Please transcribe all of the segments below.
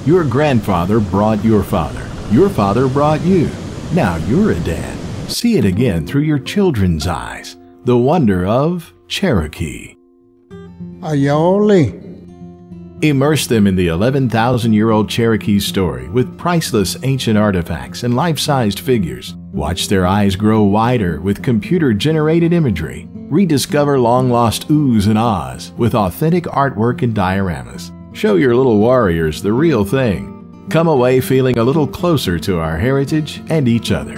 Your grandfather brought your father. Your father brought you. Now you're a dad. See it again through your children's eyes. The wonder of Cherokee. Aiole. Immerse them in the 11,000-year-old Cherokee story with priceless ancient artifacts and life-sized figures. Watch their eyes grow wider with computer-generated imagery. Rediscover long-lost oohs and ahs with authentic artwork and dioramas. Show your little warriors the real thing. Come away feeling a little closer to our heritage and each other.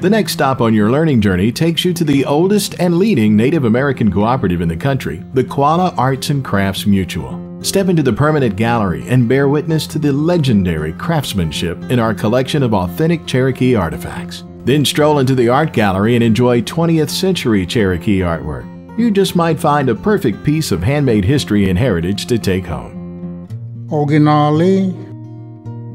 The next stop on your learning journey takes you to the oldest and leading Native American cooperative in the country, the Qualla Arts and Crafts Mutual. Step into the permanent gallery and bear witness to the legendary craftsmanship in our collection of authentic Cherokee artifacts. Then stroll into the art gallery and enjoy 20th century Cherokee artwork. You just might find a perfect piece of handmade history and heritage to take home. Originally.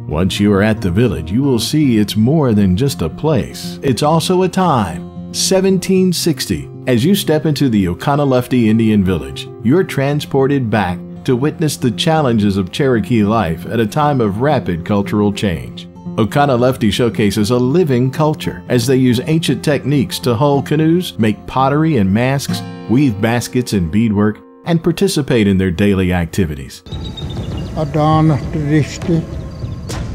Once you are at the village, you will see it's more than just a place. It's also a time. 1760. As you step into the Oconaluftee Indian Village, you're transported back to witness the challenges of Cherokee life at a time of rapid cultural change. Oconaluftee showcases a living culture as they use ancient techniques to hull canoes, make pottery and masks, weave baskets and beadwork, and participate in their daily activities.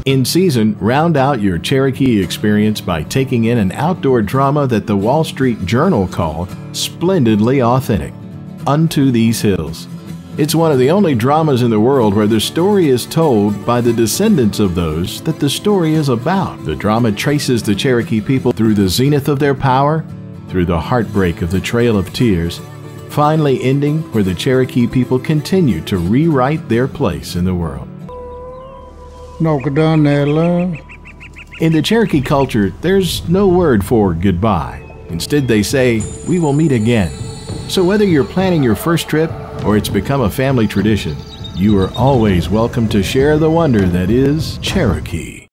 In season, round out your Cherokee experience by taking in an outdoor drama that the Wall Street Journal called splendidly authentic, Unto These Hills. It's one of the only dramas in the world where the story is told by the descendants of those that the story is about. The drama traces the Cherokee people through the zenith of their power, through the heartbreak of the Trail of Tears, finally ending where the Cherokee people continue to rewrite their place in the world. In the Cherokee culture, there's no word for goodbye. Instead, they say, "We will meet again." So whether you're planning your first trip or it's become a family tradition, you are always welcome to share the wonder that is Cherokee.